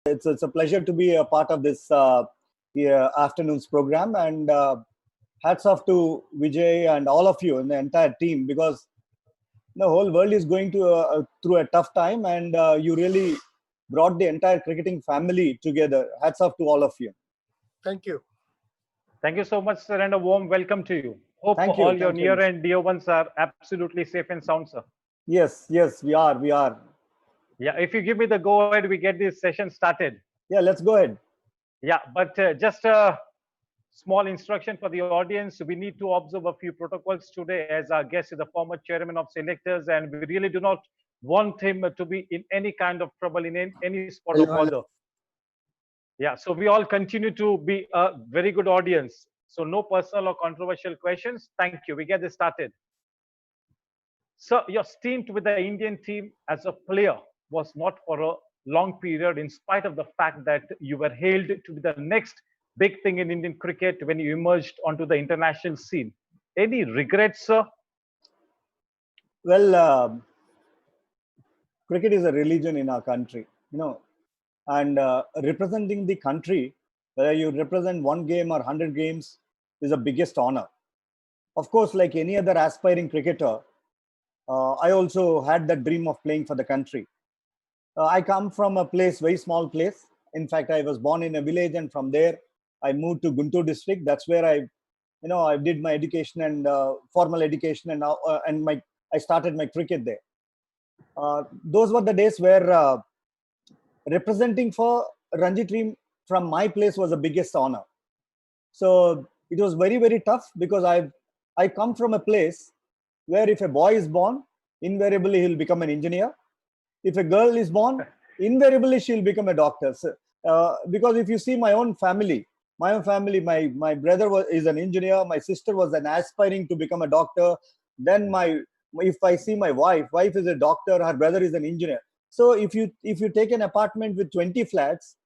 It's a pleasure to be a part of this afternoon's program, and hats off to Vijay and all of you and the entire team, because the whole world is going to through a tough time, and you really brought the entire cricketing family together. Hats off to all of you. Thank you. Thank you so much, sir, and a warm welcome to you. Hope Thank you. all your Thank you. near and dear ones are absolutely safe and sound, sir. Yes, we are. Yeah, if you give me the go ahead, we get this session started. Yeah, let's go ahead. Yeah, but just a small instruction for the audience. We need to observe a few protocols today, as our guest is the former chairman of selectors, and we really do not want him to be in any kind of trouble in any spot or bother. Yeah, so we all continue to be a very good audience. So no personal or controversial questions. Thank you. We get this started. So your stint with the Indian team as a player was not for a long period, in spite of the fact that you were hailed to be the next big thing in Indian cricket when you emerged onto the international scene. Any regrets, sir? Well, cricket is a religion in our country, and representing the country, whether you represent one game or 100 games, is the biggest honor. Of course, like any other aspiring cricketer, I also had that dream of playing for the country. I come from a place, very small place. In fact, I was born in a village, and from there I moved to Guntur district. That's where I did my education and formal education, and I started my cricket there. Those were the days where representing for Ranji team from my place was the biggest honor. So it was very, very tough, because I come from a place where if a boy is born, invariably he'll become an engineer. If a girl is born, invariably she'll become a doctor. So, because if you see my own family, my brother is an engineer. My sister was an aspiring to become a doctor. Then if I see my wife is a doctor. Her brother is an engineer. So if you take an apartment with 20 flats,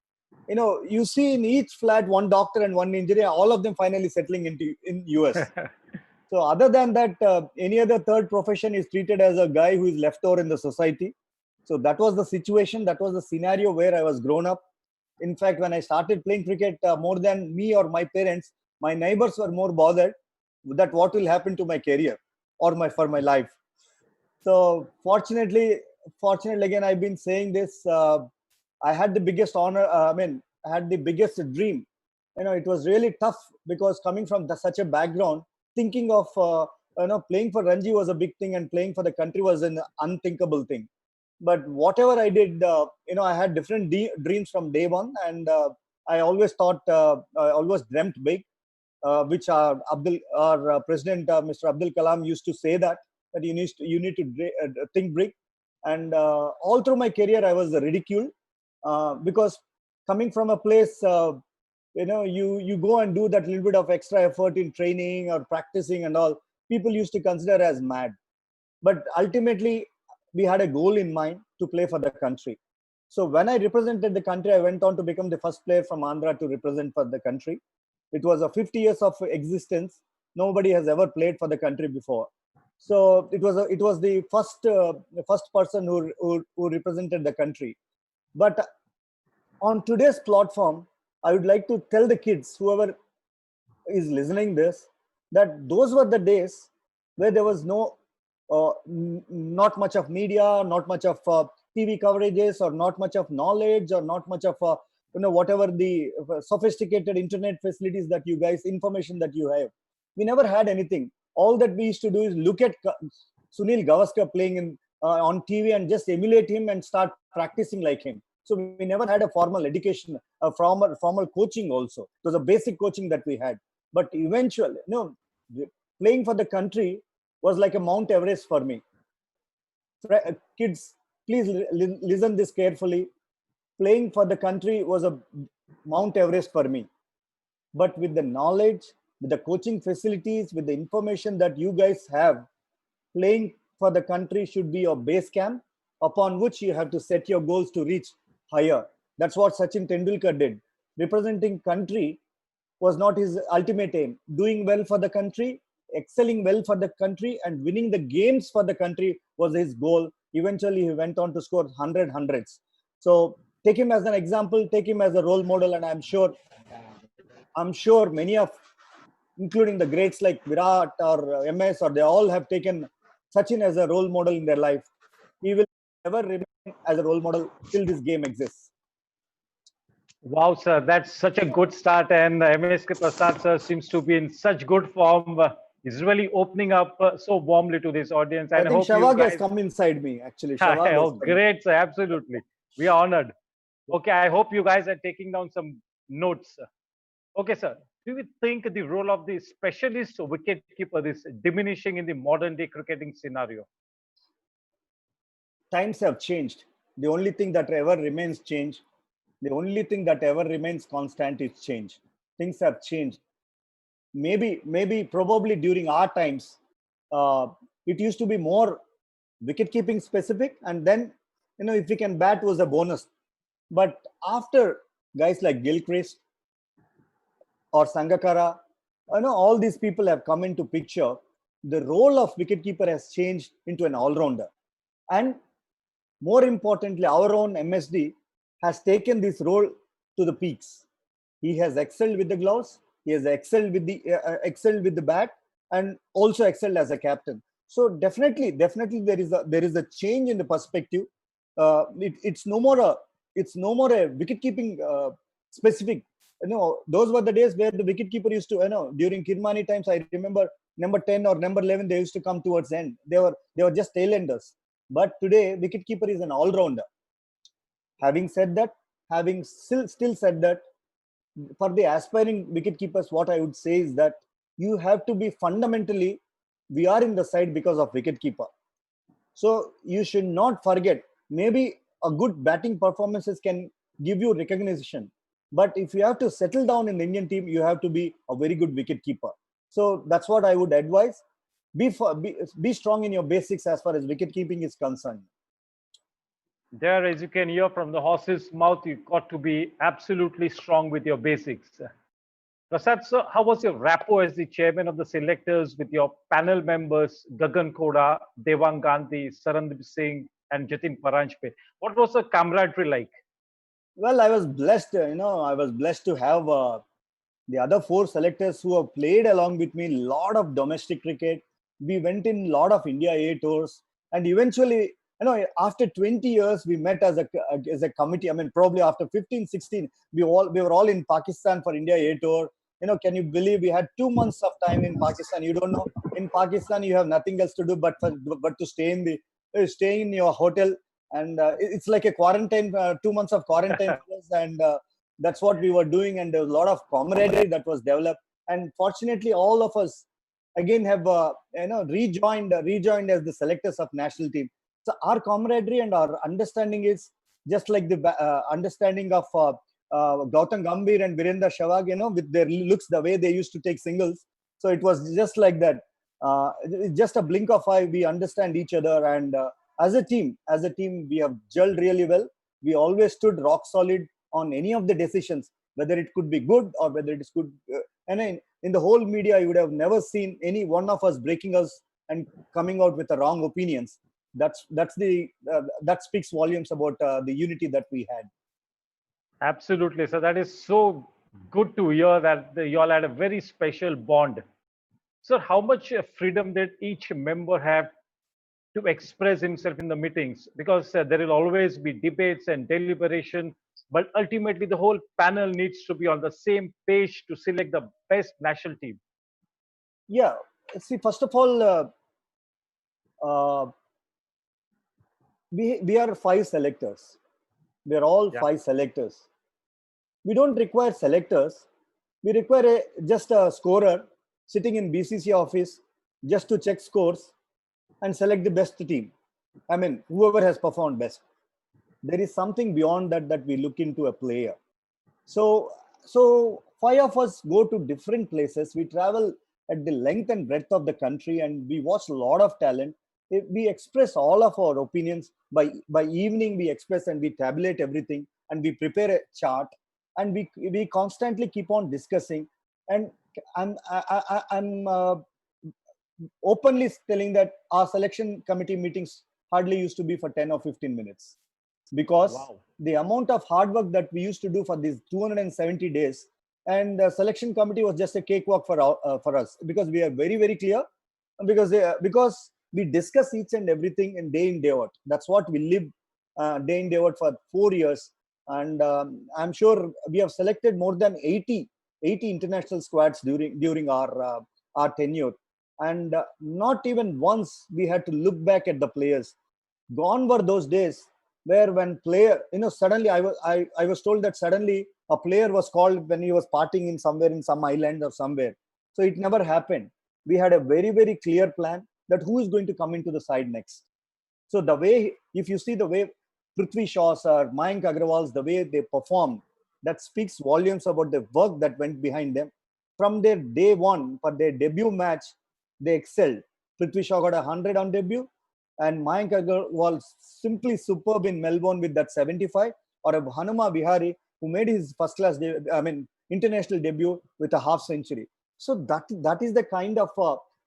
you see in each flat one doctor and one engineer. All of them finally settling in US. So other than that, any other third profession is treated as a guy who is left over in the society. So that was the situation. That was the scenario where I was grown up. In fact, when I started playing cricket, more than me or my parents, my neighbors were more bothered that what will happen to my career or for my life. So fortunately again, I've been saying this. I had the biggest honor. I had the biggest dream. It was really tough, because coming from such a background, thinking of playing for Ranji was a big thing, and playing for the country was an unthinkable thing. But whatever I did, I had different dreams from day one, and I always thought, I always dreamt big, which our President, Mr. Abdul Kalam, used to say that you need to think big. And all through my career, I was ridiculed, because coming from a place, you go and do that little bit of extra effort in training or practicing and all. People used to consider as mad, but ultimately we had a goal in mind to play for the country. So when I represented the country, I went on to become the first player from Andhra to represent for the country. It was a 50 years of existence. Nobody has ever played for the country before. So it was the first person who represented the country. But on today's platform, I would like to tell the kids, whoever is listening this, that those were the days where there was not much of media, not much of TV coverages, or not much of knowledge, or not much of whatever the sophisticated internet facilities that you guys, information that you have. We never had anything. All that we used to do is look at Sunil Gavaskar playing on TV and just emulate him and start practicing like him. So we never had a formal education, a formal coaching also. It was a basic coaching that we had. But eventually, playing for the country was like a Mount Everest for me. Kids, please listen this carefully. Playing for the country was a Mount Everest for me. But with the knowledge, with the coaching facilities, with the information that you guys have, playing for the country should be your base camp, upon which you have to set your goals to reach higher. That's what Sachin Tendulkar did. Representing country was not his ultimate aim. Doing well for the country, excelling well for the country, and winning the games for the country was his goal. Eventually, he went on to score hundreds. So take him as an example, take him as a role model, and I'm sure many of, including the greats like Virat or MS, or they all have taken Sachin as a role model in their life. He will never remain as a role model till this game exists. Wow, sir, that's such a good start. And MSK Prasad, sir, seems to be in such good form. He's really opening up so warmly to this audience. I And I think hope you Shavag has guys. come inside me, actually. Shavag Oh, has come. great, sir. Absolutely. We are honored. Okay, I hope you guys are taking down some notes. Okay, sir. Do you think the role of the specialist wicketkeeper is diminishing in the modern day cricketing scenario? Times have changed. The only thing that ever remains change. The only thing that ever remains constant is change. Things have changed. Maybe, probably during our times, uh, it used to be more wicket keeping specific, and then if we can bat was a bonus. But after guys like Gilchrist or Sangakkara, all these people have come into picture. The role of wicketkeeper has changed into an all-rounder, and more importantly, our own MSD has taken this role to the peaks. He has excelled with the gloves. He has excelled with the bat, and also excelled as a captain. So definitely, there is a change in the perspective. It's no more a wicket keeping specific. Those were the days where the wicket keeper used to, during Kirmani times. I remember number 10 or number 11, they used to come towards end. They were just tail enders. But today, wicketkeeper is an all-rounder. Having said that, having still said that, for the aspiring wicketkeepers, what I would say is that you have to be fundamentally, we are in the side because of wicketkeeper. So you should not forget, maybe a good batting performances can give you recognition. But if you have to settle down in the Indian team, you have to be a very good wicketkeeper. So that's what I would advise. Be strong in your basics as far as wicket keeping is concerned. There, as you can hear from the horse's mouth, you've got to be absolutely strong with your basics. Prasad, sir, how was your rapport as the chairman of the selectors with your panel members, Gagan Koda, Devang Gandhi, Sarandeep Singh, and Jatin Paranjpe? What was the camaraderie like? Well, I was blessed, I was blessed to have the other four selectors who have played along with me a lot of domestic cricket. We went in a lot of India A tours, and eventually, after 20 years, we met as a committee. I mean, probably after 15, 16, we were all in Pakistan for India A tour. Can you believe we had 2 months of time in Pakistan? You don't know, in Pakistan you have nothing else to do but to stay in your hotel, and it's like a quarantine, 2 months of quarantine for us, and that's what we were doing, and there was a lot of camaraderie that was developed. And fortunately, all of us again have rejoined as the selectors of national team. So our camaraderie and our understanding is just like the understanding of Gautam Gambhir and Virender Sehwag, with their looks, the way they used to take singles. So it was just like that. It's just a blink of eye, we understand each other, and as a team, we have gelled really well. We always stood rock solid on any of the decisions, whether it could be good or whether it is good. And in the whole media, you would have never seen any one of us breaking us and coming out with the wrong opinions. That speaks volumes about the unity that we had. Absolutely. So that is so good to hear that you all had a very special bond. So how much freedom did each member have to express himself in the meetings? Because there will always be debates and deliberation, but ultimately the whole panel needs to be on the same page to select the best national team. Yeah. See, first of all, uh, we are five selectors. We are all Yeah. five selectors. We don't require selectors. We require just a scorer sitting in BCC office just to check scores and select the best team. I mean, whoever has performed best. There is something beyond that we look into a player. So five of us go to different places. We travel at the length and breadth of the country, and we watch a lot of talent. We express all of our opinions. By evening, we express and we tabulate everything, and we prepare a chart, and we constantly keep on discussing. And I'm openly telling that our selection committee meetings hardly used to be for 10 or 15 minutes. because Wow. the amount of hard work that we used to do for these 270 days, and the selection committee was just a cakewalk for us, because we are very, very clear, because we discuss each and everything in day out. That's what we live day in day out for 4 years. And I'm sure we have selected more than 80 international squads during our tenure. And not even once we had to look back at the players. Gone were those days where when player, suddenly I was told that suddenly a player was called when he was partying in somewhere, in some island or somewhere. So it never happened. We had a very, very clear plan that who is going to come into the side next. So the way, if you see the way Prithvi Shaw's or Mayank Agrawal's, the way they performed, that speaks volumes about the work that went behind them. From their day one, for their debut match, they excelled. Prithvi Shaw got 100 on debut, and Mayank Agarwal was simply superb in Melbourne with that 75, or a Hanuma Vihari who made his first class, international debut with a half century. So that is the kind of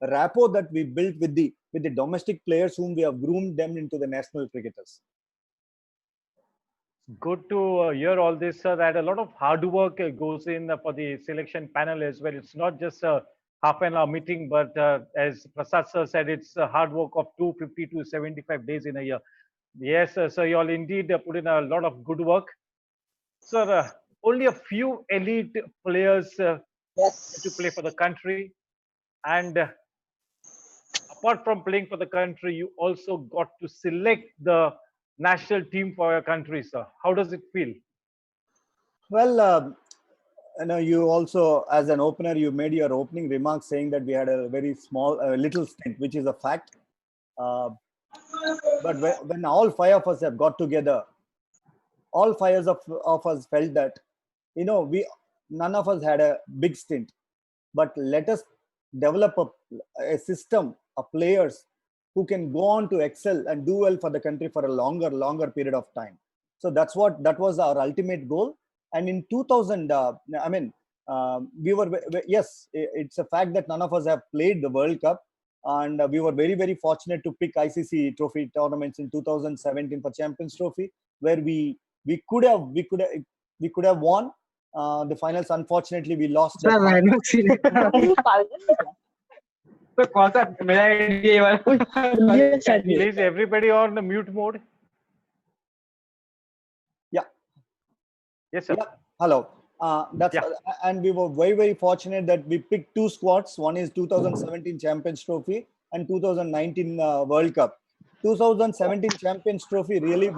rapport that we built with the domestic players whom we have groomed them into the national cricketers. Good to hear all this, sir, that a lot of hard work goes in for the selection panel as well. It's not just a half an hour meeting, but as Prasad sir said, it's a hard work of 250 to 75 days in a year. Yes, sir, you all indeed put in a lot of good work. Sir, only a few elite players to play for the country. And apart from playing for the country, you also got to select the national team for your country, sir. How does it feel? Well, you also, as an opener, you made your opening remarks saying that we had a very small, little stint, which is a fact. But when all five of us have got together, all five of us felt that, we none of us had a big stint, but let us develop a system of players who can go on to excel and do well for the country for a longer period of time. So that was our ultimate goal. And in 2000, we were, yes, it's a fact that none of us have played the World Cup, and we were very, very fortunate to pick ICC trophy tournaments in 2017 for Champions Trophy, where we could have won the finals. Unfortunately, we lost that Please, everybody on the mute mode. Yeah. Yes, sir. Yeah. Hello. And we were very, very fortunate that we picked two squads. One is 2017 Champions Trophy and 2019 World Cup. 2017 Champions Trophy, we really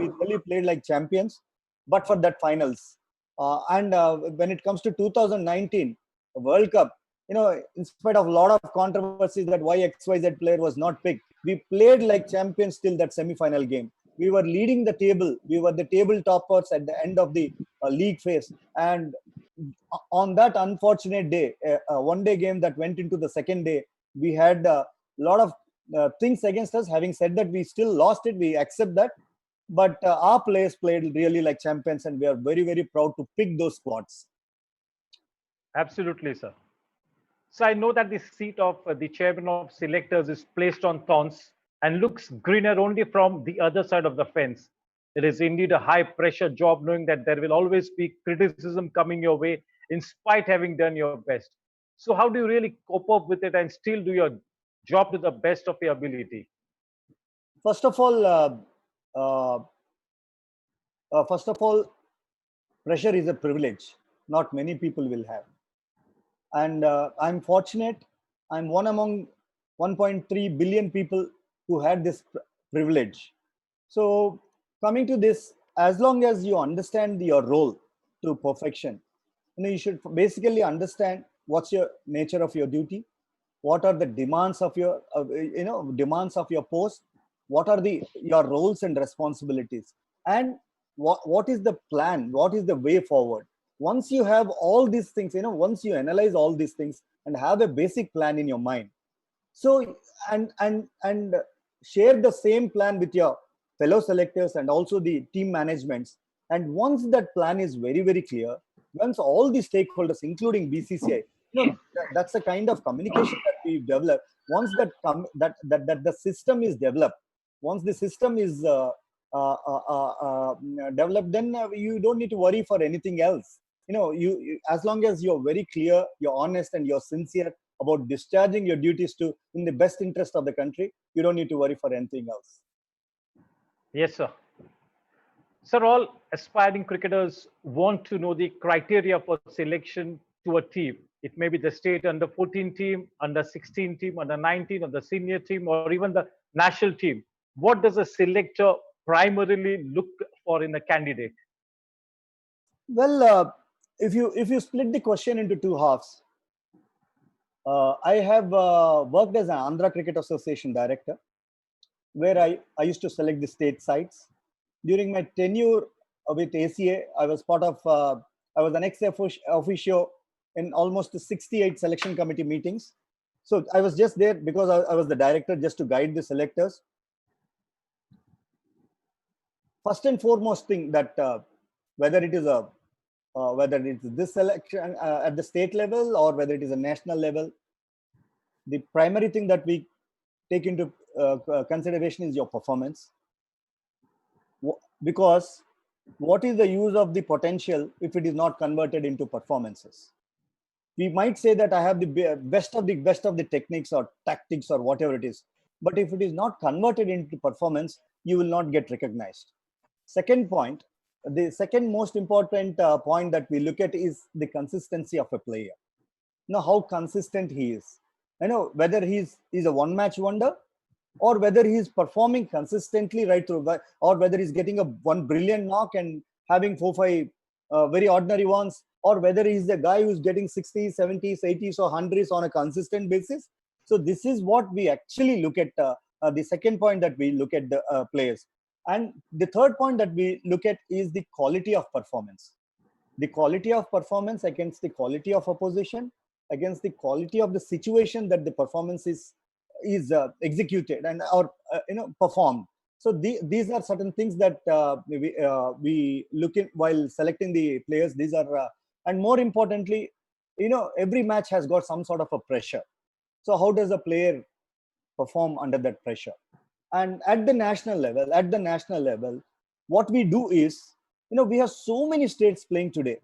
played like champions, but for that finals. And when it comes to 2019 World Cup, in spite of a lot of controversies that why XYZ player was not picked, we played like champions till that semi-final game. We were leading the table. We were the table toppers at the end of the league phase. And on that unfortunate day, a one-day game that went into the second day, we had a lot of things against us. Having said that, we still lost it. We accept that. But our players played really like champions, and we are very, very proud to pick those squads. Absolutely, sir. So I know that the seat of the chairman of selectors is placed on thorns and looks greener only from the other side of the fence. It is indeed a high pressure job, knowing that there will always be criticism coming your way in spite having done your best. So how do you really cope up with it and still do your job to the best of your ability? First of all, pressure is a privilege not many people will have. And I'm fortunate. I'm one among 1.3 billion people who had this privilege. So coming to this, as long as you understand your role to perfection, you should basically understand what's your nature of your duty, what are the demands of your demands of your post, what are your roles and responsibilities, and what is the plan, what is the way forward. Once you have all these things, once you analyze all these things and have a basic plan in your mind, so and share the same plan with your fellow selectors and also the team managements, and once that plan is very, very clear, once all the stakeholders including BCCI, that's the kind of communication that we develop. Once that the system is developed, once the system is developed, then you don't need to worry for anything else. As long as you're very clear, you're honest, and you're sincere about discharging your duties to in the best interest of the country, you don't need to worry for anything else. Yes, sir. Sir, all aspiring cricketers want to know the criteria for selection to a team. It may be the state under 14 team, under 16 team, under 19, or the senior team, or even the national team. What does a selector primarily look for in a candidate? Well, if you split the question into two halves, I have worked as an Andhra Cricket Association director, where I used to select the state sides. During my tenure with ACA, I was I was an ex-officio in almost 68 selection committee meetings. So I was just there because I was the director, just to guide the selectors. First and foremost thing, that whether it is this selection at the state level, or whether it is a national level, the primary thing that we take into consideration is your performance. Because what is the use of the potential if it is not converted into performances? We might say that I have the best of the techniques or tactics or whatever it is, but if it is not converted into performance, you will not get recognized. Second point, the second most important point that we look at is the consistency of a player. How consistent he is. Whether he's a one match wonder, or whether he's performing consistently right through, or whether he's getting a one brilliant knock and having 4-5 very ordinary ones, or whether he's the guy who's getting 60s, 70s, 80s, or 100s on a consistent basis. So this is what we actually look at. The second point that we look at the players. And the third point that we look at is the quality of performance. The quality of performance against the quality of opposition, against the quality of the situation that the performance is executed and or performed. So these are certain things that we look at while selecting the players. These are and more importantly, every match has got some sort of a pressure. So how does a player perform under that pressure? And at the national level, what we do is, we have so many states playing today.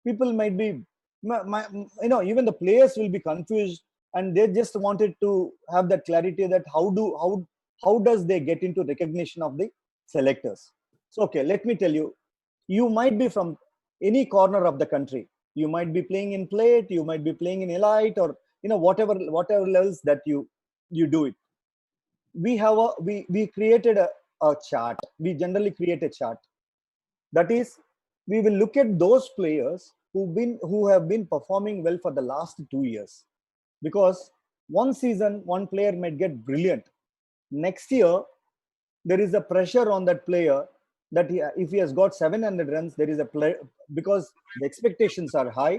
People might be, even the players will be confused, and they just wanted to have that clarity that how does they get into recognition of the selectors. So okay, let me tell you, you might be from any corner of the country. You might be playing in plate, you might be playing in elite, or whatever levels that you do it. We created a chart. We generally create a chart. That is, we will look at those players who have been performing well for the last 2 years. Because one season, one player might get brilliant. Next year, there is a pressure on that player that if he has got 700 runs, there is because the expectations are high.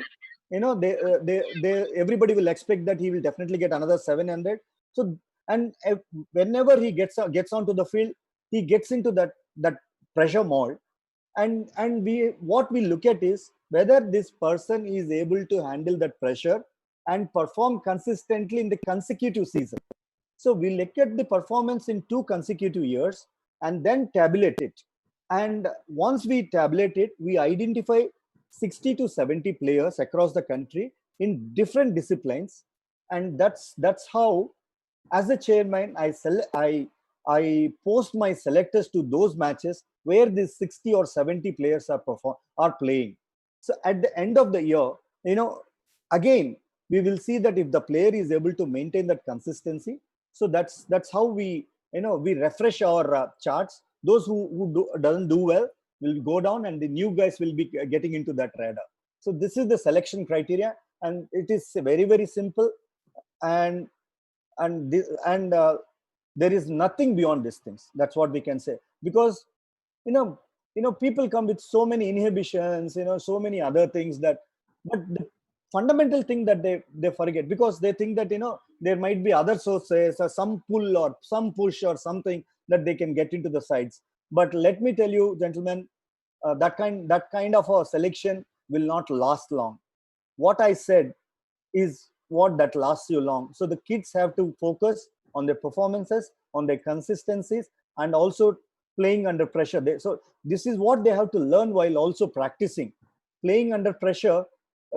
Everybody will expect that he will definitely get another 700. So, and whenever he gets onto the field, he gets into that pressure mode. And what we look at is whether this person is able to handle that pressure and perform consistently in the consecutive season. So we look at the performance in 2 consecutive years and then tabulate it. And once we tabulate it, we identify 60 to 70 players across the country in different disciplines. And that's how, as a chairman, I post my selectors to those matches where these 60 or 70 players are playing. So at the end of the year, again, we will see that if the player is able to maintain that consistency. So that's how we refresh our charts. Those who doesn't do well will go down, and the new guys will be getting into that radar. So this is the selection criteria, and it is very, very simple, and there is nothing beyond these things. That's what we can say. Because people come with so many inhibitions, so many other things but the fundamental thing that they forget, because they think that there might be other sources or some pull or some push or something that they can get into the sides. But let me tell you, gentlemen, that kind of a selection will not last long. What I said is what that lasts you long. So the kids have to focus on their performances, on their consistencies, and also playing under pressure. So this is what they have to learn while also practicing. Playing under pressure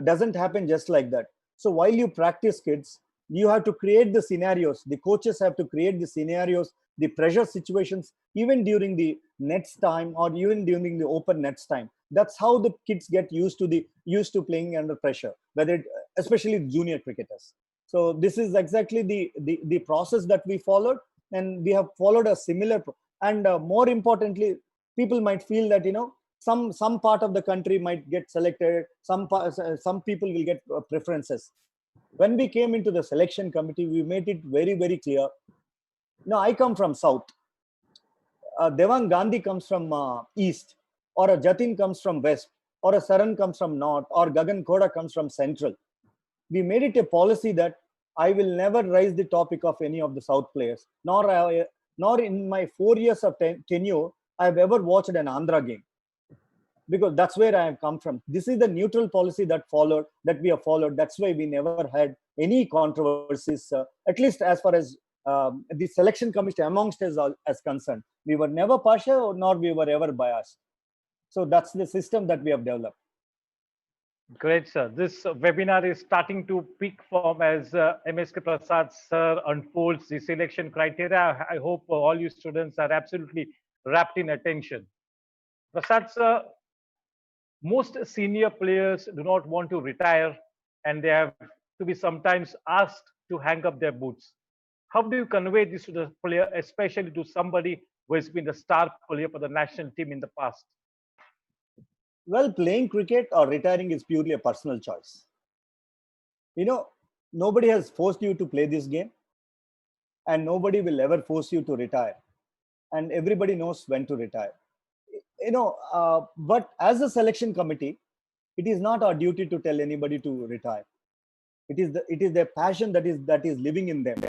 doesn't happen just like that. So while you practice, kids, you have to create the scenarios. The coaches have to create the scenarios, the pressure situations, even during the nets time or even during the open nets time. That's how the kids get used to playing under pressure, especially junior cricketers. So this is exactly the process that we followed, and we have followed a similar. And more importantly, people might feel that some part of the country might get selected, some people will get preferences. When we came into the selection committee, we made it very, very clear. I come from south, Devang Gandhi comes from east, or a Jatin comes from west, or a Saran comes from north, or Gagan Koda comes from central. We made it a policy that I will never raise the topic of any of the south players, nor in my 4 years of tenure I've ever watched an Andhra game, because that's where I have come from. This is the neutral policy that we have followed. That's why we never had any controversies, at least as far as the selection committee amongst us as concerned. We were never partial, nor we were ever biased. So that's the system that we have developed. Great, sir. This webinar is starting to peak form as MSK Prasad sir unfolds the selection criteria. I hope all you students are absolutely wrapped in attention. Prasad sir, most senior players do not want to retire, and they have to be sometimes asked to hang up their boots. How do you convey this to the player, especially to somebody who has been the star player for the national team in the past? Well, playing cricket or retiring is purely a personal choice. Nobody has forced you to play this game, and nobody will ever force you to retire. And everybody knows when to retire. But as a selection committee, it is not our duty to tell anybody to retire. It is their passion that is living in them.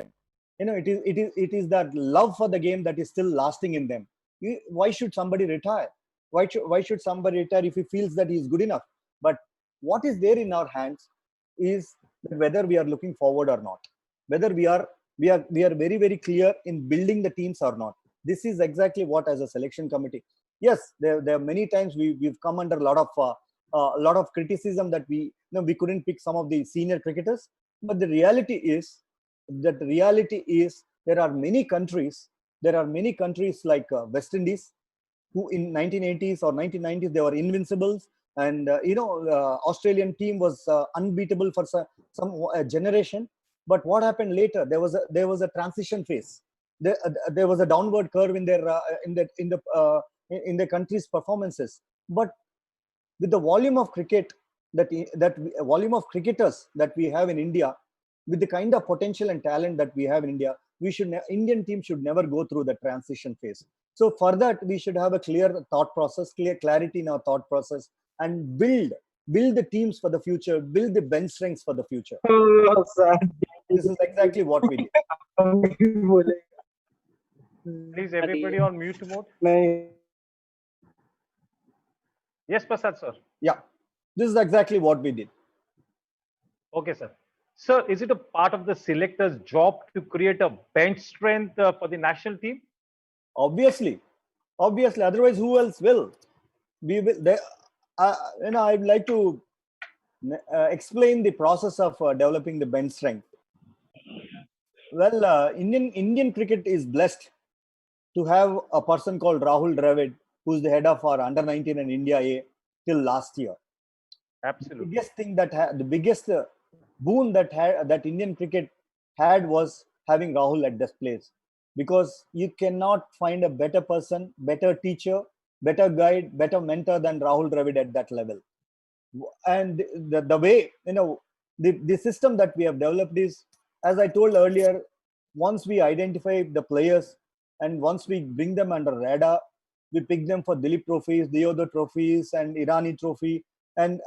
It is that love for the game that is still lasting in them. Why should somebody retire? Why should somebody retire if he feels that he is good enough? But what is there in our hands is whether we are looking forward or not, whether we are very, very clear in building the teams or not. This is exactly what, as a selection committee, yes, there are many times we've come under a lot of criticism that we couldn't pick some of the senior cricketers. But the reality is there are many countries like West Indies, who in 1980s or 1990s they were invincibles, and Australian team was unbeatable for some generation. But what happened later? There was a transition phase. There was a downward curve in the country's performances. But with the volume of volume of cricketers that we have in India, with the kind of potential and talent that we have in India, Indian team should never go through the transition phase. So for that, we should have a clear thought process, clear clarity in our thought process, and build the teams for the future, build the bench strengths for the future. This is exactly what we did. Please, everybody on mute mode. Yes, Prasad sir. Yeah, this is exactly what we did. Okay, sir. Sir, is it a part of the selector's job to create a bench strength for the national team? Obviously. Otherwise, who else will? I'd like to explain the process of developing the bench strength. Well, Indian cricket is blessed to have a person called Rahul Dravid, who's the head of our under-19 and India A till last year. Absolutely. The biggest boon that Indian cricket had was having Rahul at this place, because you cannot find a better person, better teacher, better guide, better mentor than Rahul Dravid at that level. And the way, the system that we have developed is, as I told earlier, once we identify the players and once we bring them under radar, we pick them for Dilip trophies, Deoda trophies, and Irani trophy, and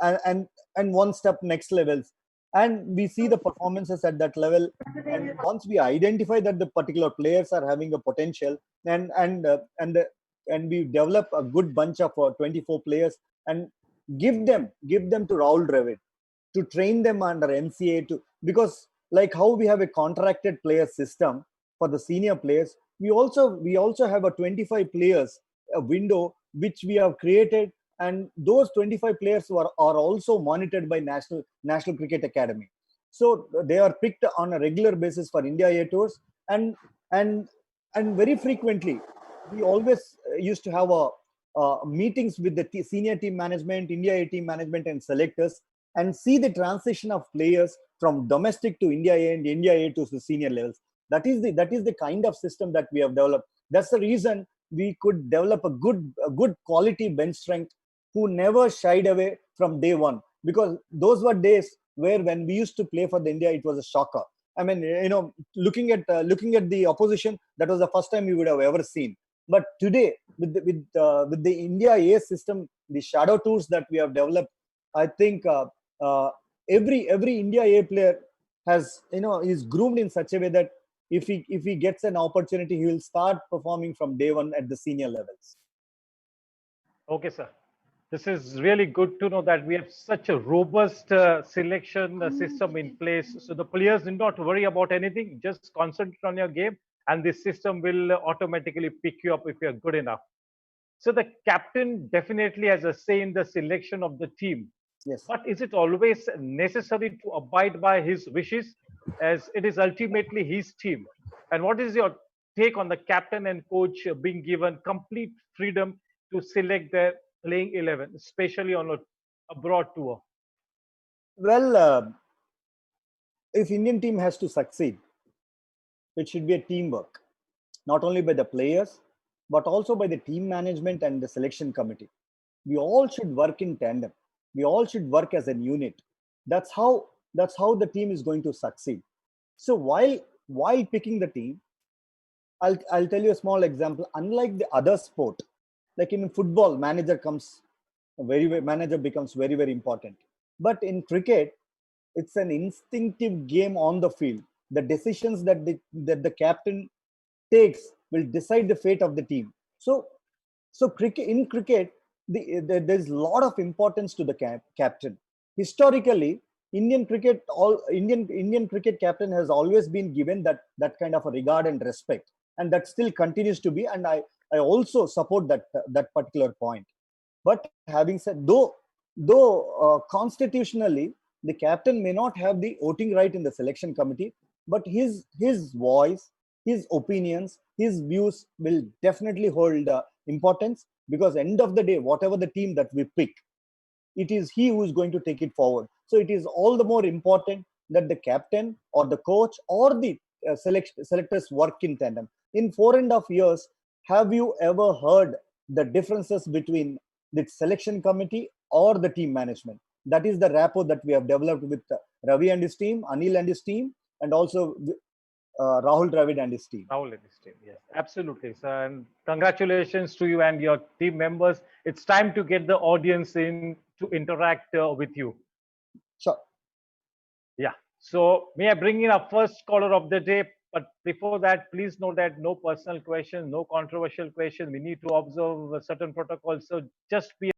one step next levels. And we see the performances at that level. And once we identify that the particular players are having a potential, and we develop a good bunch of 24 players and give them to Rahul Dravid to train them under MCA, because like how we have a contracted player system for the senior players, we also have a 25 players a window which we have created, and those 25 players are also monitored by National Cricket Academy. So they are picked on a regular basis for India A tours, and and and very frequently we always used to have a meetings with the senior team management, India A team management, and selectors, and see the transition of players from domestic to India A and India A to the senior levels. That is the kind of system that we have developed. That's the reason we could develop a good quality bench strength who never shied away from day one, because those were days where when we used to play for the India, it was a shocker. I mean, looking at the opposition, that was the first time we would have ever seen. But today, with the India A system, the shadow tours that we have developed, I think uh, every India A player is groomed in such a way that if he gets an opportunity, he will start performing from day one at the senior levels. Okay, sir. This is really good to know that we have such a robust selection system in place. So the players need not worry about anything. Just concentrate on your game, and the system will automatically pick you up if you're good enough. So the captain definitely has a say in the selection of the team. Yes. But is it always necessary to abide by his wishes, as it is ultimately his team? And what is your take on the captain and coach being given complete freedom to select their playing 11, especially on a abroad tour? Well, if Indian team has to succeed, it should be a teamwork, not only by the players, but also by the team management and the selection committee. We all should work in tandem. We all should work as a unit. That's how the team is going to succeed. So while picking the team, I'll tell you a small example. Unlike the other sport, like in football, manager becomes very, very important. But in cricket, it's an instinctive game on the field. The decisions that the captain takes will decide the fate of the team. So cricket, there's a lot of importance to the captain. Historically, Indian cricket captain has always been given that kind of a regard and respect, and that still continues to be. And I also support that particular point. But having said, though constitutionally the captain may not have the voting right in the selection committee, but his voice, his opinions, his views will definitely hold importance, because end of the day, whatever the team that we pick, it is he who is going to take it forward. So it is all the more important that the captain or the coach or the selectors work in tandem. In 4.5 years, have you ever heard the differences between the selection committee or the team management? That is the rapport that we have developed with Ravi and his team, Anil and his team, and also Rahul Dravid and his team. Rahul and his team, yes, absolutely, sir. And congratulations to you and your team members. It's time to get the audience in to interact with you. Sure. Yeah. So may I bring in our first caller of the day? But before that, please note that no personal questions, no controversial questions. We need to observe certain protocols. So just be